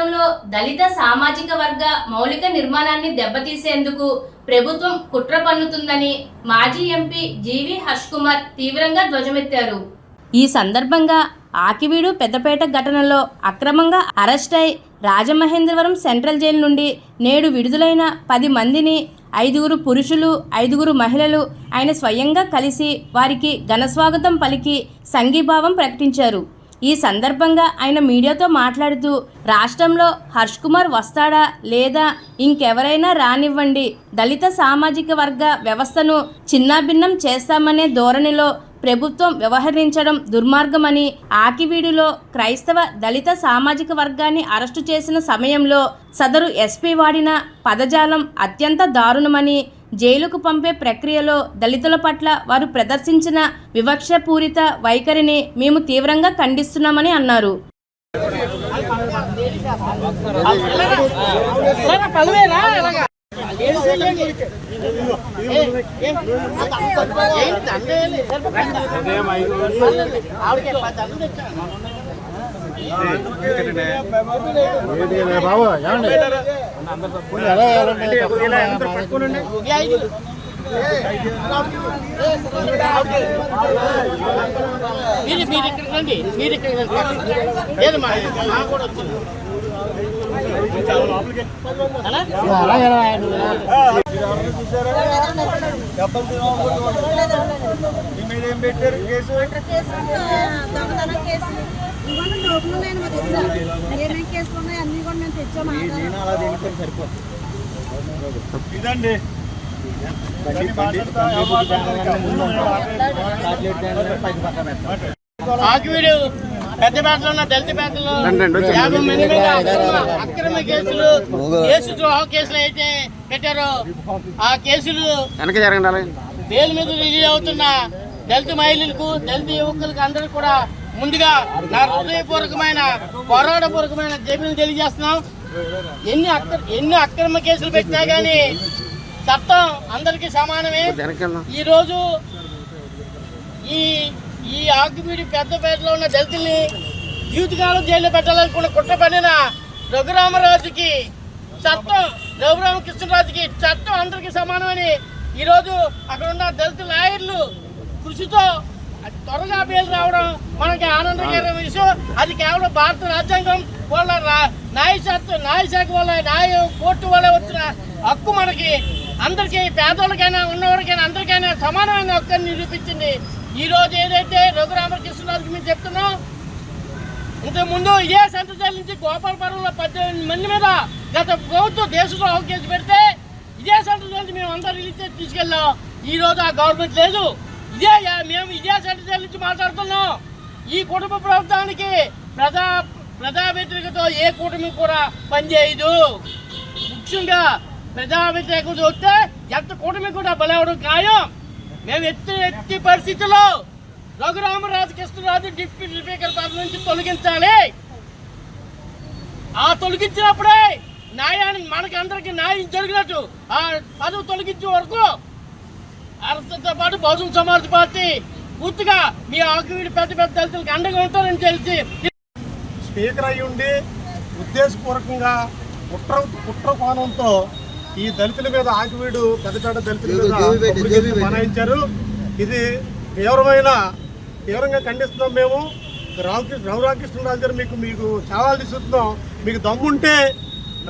రాష్ట్రంలో దళిత సామాజిక వర్గ మౌలిక నిర్మాణాన్ని దెబ్బతీసేందుకు ప్రభుత్వం కుట్ర పన్నుతుందని మాజీ ఎంపీ జీవి హర్ష్ కుమార్ తీవ్రంగా ధ్వజమెత్తారు. ఈ సందర్భంగా ఆకివీడు పెద్దపేట ఘటనలో అక్రమంగా అరెస్ట్ అయి రాజమహేంద్రవరం సెంట్రల్ జైలు నుండి నేడు విడుదలైన 10 మందిని 5 పురుషులు 5 మహిళలు ఆయన స్వయంగా కలిసి వారికి ఘనస్వాగతం పలికి సంఘీభావం ప్రకటించారు. ఈ సందర్భంగా ఆయన మీడియాతో మాట్లాడుతూ రాష్ట్రంలో హర్ష్ కుమార్ వస్తాడా లేదా ఇంకెవరైనా రానివ్వండి, దళిత సామాజిక వర్గ వ్యవస్థను చిన్నాభిన్నం చేస్తామనే ధోరణిలో ప్రభుత్వం వ్యవహరించడం దుర్మార్గమని, ఆకివీడులో క్రైస్తవ దళిత సామాజిక వర్గాన్ని అరెస్టు చేసిన సమయంలో సదరు ఎస్పీ వాడిన పదజాలం అత్యంత దారుణమని, జైలుకు పంపే ప్రక్రియలో దళితుల పట్ల వారు ప్రదర్శించిన వివక్షపూరిత వైఖరిని మేము తీవ్రంగా ఖండిస్తున్నామని అన్నారు. ఇదండి ఆకివీడు పెద్దపేటలో ఉన్న దళిత పేటలో 50 మంది మీద అక్రమ కేసులు, కేసు ద్రోహ కేసులు అయితే పెట్టారో ఆ కేసులు బెయిల్ మీద రిలీజ్ అవుతున్న దళిత మహిళలకు, దళిత యువకులకు అందరూ కూడా ముందుగా నా హృదయపూర్వకమైన పోరాటపూర్వకమైన జైబీలు తెలియజేస్తున్నాం. ఎన్ని అక్రమ కేసులు పెట్టినా కానీ చట్టం అందరికీ సమానమే. ఈరోజు ఈ ఆకివీడు పెద్దపేటలో ఉన్న దళితుల్ని జీవితకాలం జైల్లో పెట్టాలనుకున్న కుట్ర పడిన రఘురామరాజుకి చట్టం, రఘురామకృష్ణరాజుకి చట్టం అందరికీ సమానమని ఈరోజు అక్కడ ఉన్న దళిత లాయర్లు కృషితో త్వరగా బెయిల్ రావడం మనకి ఆనందకరమైన విషయం. అది కేవలం భారత రాజ్యాంగం వాళ్ళ న్యాయశాఖ వల్ల కోర్టు వల్ల వచ్చిన హక్కు మనకి అందరికీ, పేదోళ్ళకైనా ఉన్నవారికైనా అందరికైనా సమానమైన హక్కుని నిరూపించింది. ఈ రోజు ఏదైతే రఘురామకృష్ణరాజుకి మేము చెప్తున్నాం, ఇంతకుముందు ఇదే సెంట్రల్ జైలు నుంచి గోపాలపురంలో 18 మంది మీద గత ప్రభుత్వం దేశద్రోహం కేసు పెడితే ఇదే సెంట్రల్ జైలు నుంచి మేము అందరూ రిలీజ్ చేసి తీసుకెళ్ళాం. ఈ రోజు ఆ గవర్నమెంట్ లేదు. మేము ఇదే సెంట్రల్ జైలు నుంచి మాట్లాడుతున్నాం. ఈ కుటుంబ ప్రభుత్వానికి ప్రజా వ్యతిరేకతో ఏ కూటమి కూడా పనిచేయదు. ముఖ్యంగా ప్రజా వ్యతిరేకత వస్తే ఎంత కూటమి కూడా బలవడం ఖాయం. మేము ఎత్తి పరిస్థితుల్లో రఘురామరాజు కృష్ణరాజు డిప్యూటీ స్పీకర్ పదవి నుంచి తొలగించాలి. ఆ తొలగించినప్పుడే న్యాయానికి మనకి అందరికి న్యాయం జరిగినట్టు. ఆ పదవి తొలగించే వరకు అర్హతతో పాటు బహుజన సమాజ్ పార్టీ పూర్తిగా మీ ఆకివీడు పెద్ద దళితులకు అండగా ఉంటారని తెలిసి స్పీకర్ అయి ఉండి ఉద్దేశపూర్వకంగా కుట్ర కోణంతో ఈ దళితుల మీద, ఆకివీడు పెద్దపేట దళితుల మీద మనాయించారు. ఇది తీవ్రంగా ఖండిస్తున్నాం. మేము రఘురామకృష్ణరాజు గారు మీకు సవాల్ తీసుకుంటున్నాం. మీకు దమ్ముంటే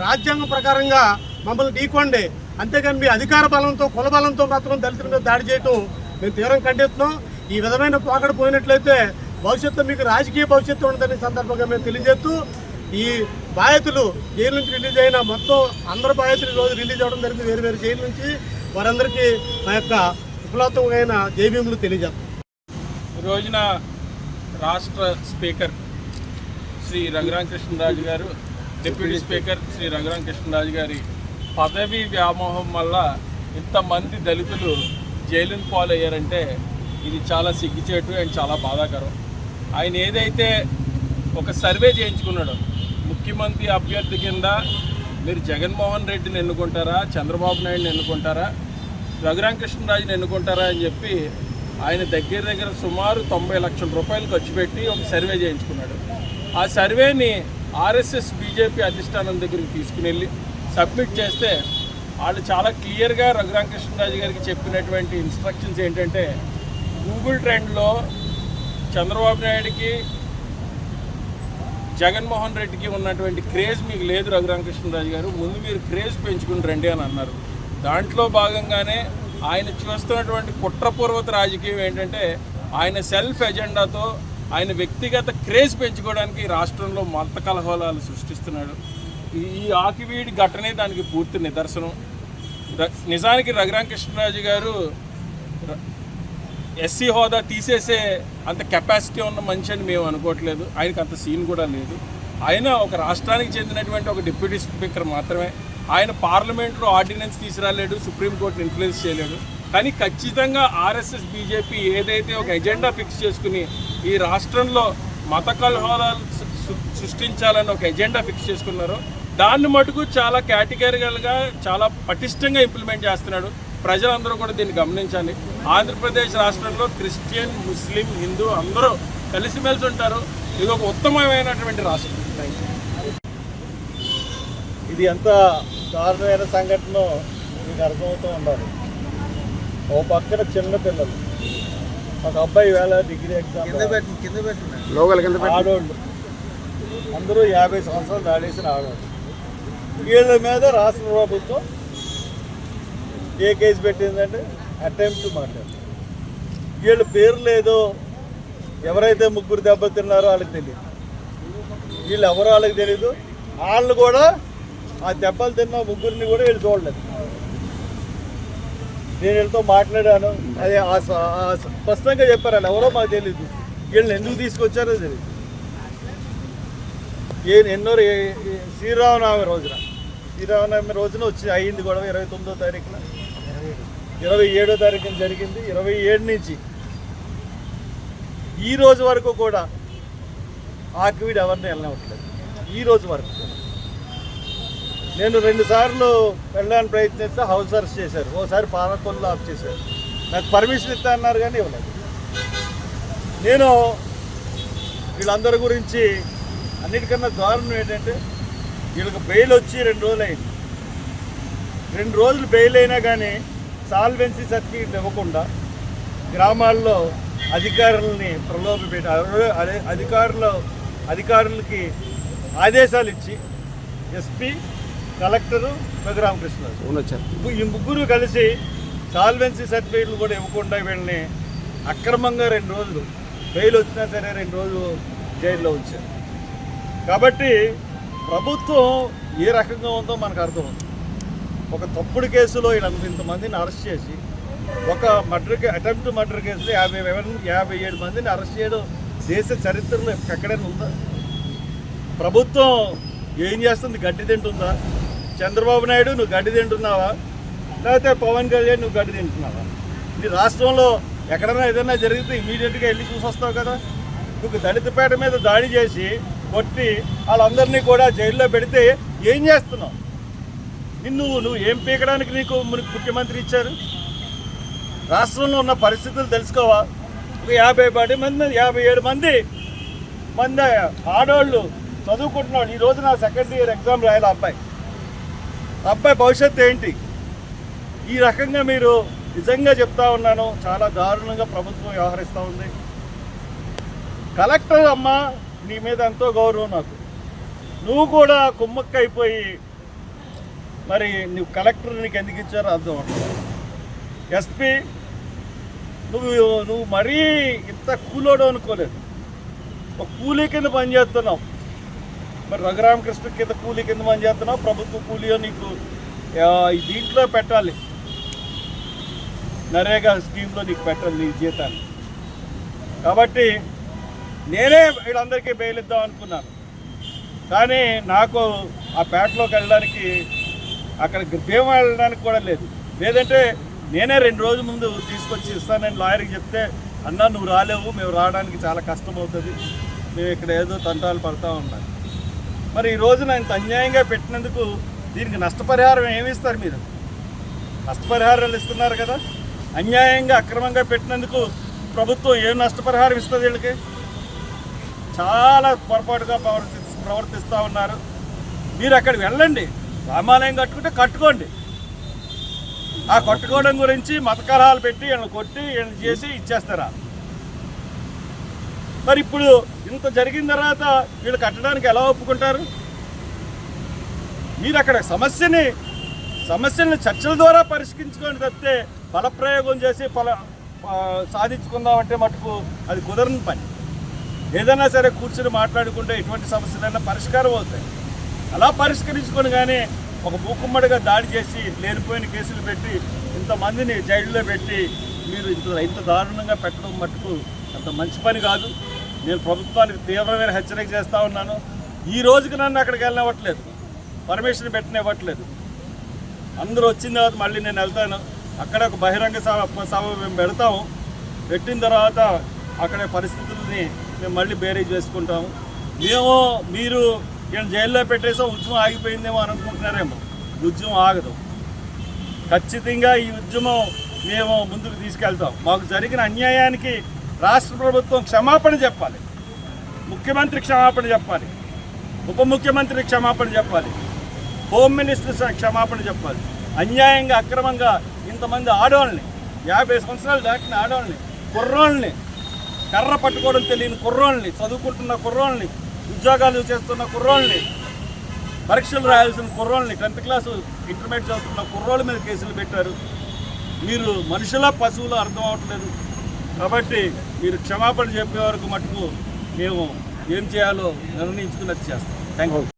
రాజ్యాంగం ప్రకారంగా మమ్మల్ని ఢీకోండి, అంతేగాని మీ అధికార బలంతో, కుల బలంతో మాత్రం దళితుల మీద దాడి చేయటం మేము తీవ్రంగా ఖండిస్తున్నాం. ఈ విధమైన పోకడ పోయినట్లయితే భవిష్యత్తులో మీకు రాజకీయ భవిష్యత్తు ఉంటుందనే సందర్భంగా మేము తెలియజేస్తూ, ఈ బాధితులు జైలు నుంచి రిలీజ్ అయిన మొత్తం అందరు బాధితులు ఈరోజు రిలీజ్ అవ్వడం జరిగింది వేరు వేరు జైలు నుంచి. వారందరికీ మా యొక్క విప్లవాత్మకమైన జైభీములు తెలియజేస్తాం. ఈ రోజున రాష్ట్ర స్పీకర్ శ్రీ రఘురామకృష్ణరాజు గారు, డిప్యూటీ స్పీకర్ శ్రీ రఘురామకృష్ణరాజు గారి పదవి వ్యామోహం వల్ల ఇంతమంది దళితులు జైలును పాలయ్యారంటే ఇది చాలా సిగ్గుచేటు అండ్ చాలా బాధాకరం. ఆయన ఏదైతే ఒక సర్వే చేయించుకున్నాడో, ముఖ్యమంత్రి అభ్యర్థి కింద మీరు జగన్మోహన్ రెడ్డిని ఎన్నుకుంటారా, చంద్రబాబు నాయుడుని ఎన్నుకుంటారా, రఘురామకృష్ణరాజుని ఎన్నుకుంటారా అని చెప్పి ఆయన దగ్గర సుమారు 90 లక్షల రూపాయలు ఖర్చు పెట్టి ఒక సర్వే చేయించుకున్నాడు. ఆ సర్వేని ఆర్ఎస్ఎస్ బీజేపీ అధిష్టానం దగ్గరికి తీసుకుని వెళ్ళి సబ్మిట్ చేస్తే వాళ్ళు చాలా క్లియర్గా రఘురామకృష్ణరాజు గారికి చెప్పినటువంటి ఇన్స్ట్రక్షన్స్ ఏంటంటే, గూగుల్ ట్రెండ్లో చంద్రబాబు నాయుడికి జగన్మోహన్ రెడ్డికి ఉన్నటువంటి క్రేజ్ మీకు లేదు రఘురామకృష్ణరాజు గారు, ముందు మీరు క్రేజ్ పెంచుకుని రండి అని అన్నారు. దాంట్లో భాగంగానే ఆయన చూస్తున్నటువంటి కుట్రపూర్వక రాజకీయం ఏంటంటే, ఆయన సెల్ఫ్ ఎజెండాతో ఆయన వ్యక్తిగత క్రేజ్ పెంచుకోవడానికి రాష్ట్రంలో మత కలహోలాలు సృష్టిస్తున్నాడు. ఈ ఆకివీడి ఘటనే దానికి పూర్తి నిదర్శనం. నిజానికి రఘురామకృష్ణరాజు గారు ఎస్సీ హోదా తీసేసే అంత కెపాసిటీ ఉన్న మనిషి అని మేము అనుకోవట్లేదు. ఆయనకు అంత సీన్ కూడా లేదు. ఆయన ఒక రాష్ట్రానికి చెందినటువంటి ఒక డిప్యూటీ స్పీకర్ మాత్రమే. ఆయన పార్లమెంట్లో ఆర్డినెన్స్ తీసుకురాలేడు, సుప్రీంకోర్టుని ఇన్ఫ్లుయెన్స్ చేయలేడు. కానీ ఖచ్చితంగా ఆర్ఎస్ఎస్ బీజేపీ ఏదైతే ఒక ఎజెండా ఫిక్స్ చేసుకుని ఈ రాష్ట్రంలో మత కలహాలు సృష్టించాలని ఒక ఎజెండా ఫిక్స్ చేసుకున్నారో దాన్ని మటుకు చాలా కేటగిరికల్గా చాలా పటిష్టంగా ఇంప్లిమెంట్ చేస్తున్నాడు. ప్రజలందరూ కూడా దీన్ని గమనించాలి. ఆంధ్రప్రదేశ్ రాష్ట్రంలో క్రిస్టియన్, ముస్లిం, హిందూ అందరూ కలిసిమెలిసి ఉంటారు. ఇది ఒక ఉత్తమమైనటువంటి రాష్ట్రం. ఇది ఎంత దారుణమైన సంఘటన మీకు అర్థమవుతూ ఉండాలి. ఓ పక్కన చిన్న పిల్లలు, ఒక అబ్బాయి వేళ డిగ్రీ ఎగ్జామ్ ఆడోళ్ళు అందరూ 50 సంవత్సరాలు దాడేసిన ఆడోళ్ళు. వీళ్ళ మీద రాష్ట్ర ప్రభుత్వం ఏ కేసు పెట్టిందంటే అటెంప్ట్ మర్డర్. వీళ్ళ పేరు లేదో, ఎవరైతే ముగ్గురు దెబ్బతిన్నారో వాళ్ళకి తెలియదు, వీళ్ళు ఎవరో వాళ్ళకి తెలీదు. వాళ్ళు కూడా ఆ దెబ్బలు తిన్న ముగ్గురిని కూడా వీళ్ళు చూడలేదు. నేను వీళ్ళతో మాట్లాడాను, అదే స్పష్టంగా చెప్పారు వాళ్ళు ఎవరో మాకు తెలీదు, వీళ్ళని ఎందుకు తీసుకొచ్చారో తెలియదు. ఎన్నో శ్రీరామనవమి రోజున వచ్చి అయ్యింది గొడవ. 29వ తారీఖున 27వ తారీఖున జరిగింది. 27 నుంచి ఈ రోజు వరకు కూడా ఆకివీడు ఎవరిని వెళ్ళనివ్వట్లేదు. ఈ రోజు వరకు నేను 2 సార్లు వెళ్ళడానికి ప్రయత్నిస్తే హౌస్ అరెస్ట్ చేశారు. ఓసారి పాలకొల్లు ఆఫ్ చేశారు. నాకు పర్మిషన్ ఇస్తా అన్నారు కానీ ఇవ్వలేదు. నేను వీళ్ళందరి గురించి అన్నిటికన్నా దారుణం ఏంటంటే, వీళ్ళకి బెయిల్ వచ్చి 2 రోజులు అయింది. 2 రోజులు బెయిల్ అయినా కానీ సాల్వెన్సీ సర్టిఫికేట్ ఇవ్వకుండా గ్రామాల్లో అధికారులని ప్రలోభపెట్టి అధికారులకి ఆదేశాలు ఇచ్చి ఎస్పీ, కలెక్టరు, రఘురామకృష్ణరాజు ఈ ముగ్గురు కలిసి సాల్వెన్సీ సర్టిఫికేట్లు కూడా ఇవ్వకుండా వీళ్ళని అక్రమంగా 2 రోజులు బెయిల్ వచ్చినా సరే 2 రోజులు జైల్లో ఉంచారు. కాబట్టి ప్రభుత్వం ఏ రకంగా ఉందో మనకు అర్థమవుతుంది. ఒక తప్పుడు కేసులో ఇంతమందిని అరెస్ట్ చేసి, ఒక అటెంప్ట్ మర్డర్ కేసులో 57 మందిని అరెస్ట్ చేయడం దేశ చరిత్రలో ఎక్కడైనా ఉందా? ప్రభుత్వం ఏం చేస్తుంది? గడ్డి తింటుందా? చంద్రబాబు నాయుడు నువ్వు గడ్డి తింటున్నావా, లేకపోతే పవన్ కళ్యాణ్ నువ్వు గడ్డి తింటున్నావా? నీ రాష్ట్రంలో ఎక్కడైనా ఏదైనా జరిగితే ఇమీడియట్గా వెళ్ళి చూసి వస్తావు కదా. నువ్వు దళితపేట మీద దాడి చేసి కొట్టి వాళ్ళందరినీ కూడా జైల్లో పెడితే ఏం చేస్తున్నావు? నువ్వు ఏం పీకడానికి నీకు ముఖ్యమంత్రి ఇచ్చారు? రాష్ట్రంలో ఉన్న పరిస్థితులు తెలుసుకోవా? ఒక 57 మంది ఆడవాళ్ళు చదువుకుంటున్నాడు. ఈ రోజు నా సెకండ్ ఇయర్ ఎగ్జామ్ రాయాలి అబ్బాయి భవిష్యత్తు ఏంటి? ఈ రకంగా మీరు నిజంగా చెప్తా ఉన్నాను, చాలా దారుణంగా ప్రభుత్వం వ్యవహరిస్తూ ఉంది. కలెక్టర్ అమ్మ, నీ మీద ఎంతో గౌరవం నాకు. నువ్వు కూడా కుమ్మక్కైపోయి మరి నువ్వు కలెక్టర్ నీకు ఎందుకు ఇచ్చారో అర్థం అవుతుంది. ఎస్పీ, నువ్వు మరీ ఇంత కూలోడు అనుకోలేదు. ఒక కూలీ కింద పనిచేస్తున్నావు. మరి రఘురామకృష్ణ కింద కూలీ కింద పనిచేస్తున్నావు. ప్రభుత్వ కూలీయో నీకు దీంట్లో పెట్టాలి, నరేగా స్కీమ్లో నీకు పెట్టాలి నీ జీతాన్ని. కాబట్టి నేనే వీళ్ళందరికీ బెయిల్ ఇద్దాం అనుకున్నాను. కానీ నాకు ఆ పేటలోకి వెళ్ళడానికి, అక్కడ భీమా వెళ్ళడానికి కూడా లేదంటే నేనే 2 రోజుల ముందు తీసుకొచ్చి ఇస్తానని లాయర్కి చెప్తే, అన్నా నువ్వు రాలేవు, మేము రావడానికి చాలా కష్టం అవుతుంది, మేము ఇక్కడ ఏదో తంటాలు పడతా ఉన్నాం. మరి ఈ రోజున ఇంత అన్యాయంగా పెట్టినందుకు దీనికి నష్టపరిహారం ఏమి ఇస్తారు? మీరు నష్టపరిహారాలు ఇస్తున్నారు కదా. అన్యాయంగా అక్రమంగా పెట్టినందుకు ప్రభుత్వం ఏం నష్టపరిహారం ఇస్తుంది? వీళ్ళకి చాలా పొరపాటుగా ప్రవర్తిస్తుంది. ప్రవర్తిస్తూ ఉన్నారు. మీరు అక్కడికి వెళ్ళండి, రామాలయం కట్టుకుంటే కట్టుకోండి. ఆ కట్టుకోవడం గురించి మత కలహాలు పెట్టి వీళ్ళని కొట్టి వీళ్ళని చేసి ఇచ్చేస్తారా? మరి ఇప్పుడు ఇంత జరిగిన తర్వాత వీళ్ళు కట్టడానికి ఎలా ఒప్పుకుంటారు? మీరు అక్కడ సమస్యలను చర్చల ద్వారా పరిష్కరించుకొని తప్పితే బలప్రయోగం చేసి సాధించుకుందామంటే మటుకు అది కుదరని పని. ఏదైనా సరే కూర్చొని మాట్లాడుకుంటే ఎటువంటి సమస్యలైనా పరిష్కారం అవుతాయి. అలా పరిష్కరించుకొని కానీ ఒక మూకుమ్మడిగా దాడి చేసి లేనిపోయిన కేసులు పెట్టి ఇంతమందిని జైల్లో పెట్టి మీరు ఇంత దారుణంగా పెట్టడం మటుకు అంత మంచి పని కాదు. నేను ప్రభుత్వానికి తీవ్రమైన హెచ్చరిక చేస్తూ ఉన్నాను. ఈ రోజుకి నన్ను అక్కడికి వెళ్ళనివ్వట్లేదు, పర్మిషన్ పెట్టనివ్వట్లేదు. అందరూ వచ్చిన తర్వాత మళ్ళీ నేను వెళ్తాను. అక్కడ ఒక బహిరంగ సభ మేము పెడతాము. పెట్టిన తర్వాత అక్కడ పరిస్థితుల్ని మేము మళ్ళీ బేరీజ్ వేసుకుంటాము. మీరు నేను జైల్లో పెట్టేసాం, ఉద్యమం ఆగిపోయిందేమో అని అనుకుంటున్నారేమో. ఉద్యమం ఆగదు. ఖచ్చితంగా ఈ ఉద్యమం మేము ముందుకు తీసుకెళ్తాం. మాకు జరిగిన అన్యాయానికి రాష్ట్ర ప్రభుత్వం క్షమాపణ చెప్పాలి, ముఖ్యమంత్రి క్షమాపణ చెప్పాలి, ఉప ముఖ్యమంత్రి క్షమాపణ చెప్పాలి, హోమ్ మినిస్టర్ క్షమాపణ చెప్పాలి. అన్యాయంగా అక్రమంగా ఇంతమంది ఆడవాళ్ళని, 50 సంవత్సరాలు దాటిన ఆడవాళ్ళని, కుర్రోళ్ళని, కర్ర పట్టుకోవడం తెలియని కుర్రోళ్ళని, చదువుకుంటున్న కుర్రోళ్ళని, ఉద్యోగాలు చేస్తున్న కుర్రోళ్ళని, పరీక్షలు రాయాల్సిన కుర్రోళ్ళని, 10th క్లాసు ఇంటర్మీడియట్ చదువుతున్న కుర్రోళ్ళ మీద కేసులు పెట్టారు. మీరు మనుషుల పశువులు అర్థం అవ్వట్లేదు. కాబట్టి మీరు క్షమాపణ చెప్పే వరకు మటుకు మేము ఏం చేయాలో నిర్ణయించుకున్నది చేస్తాం. Thank you.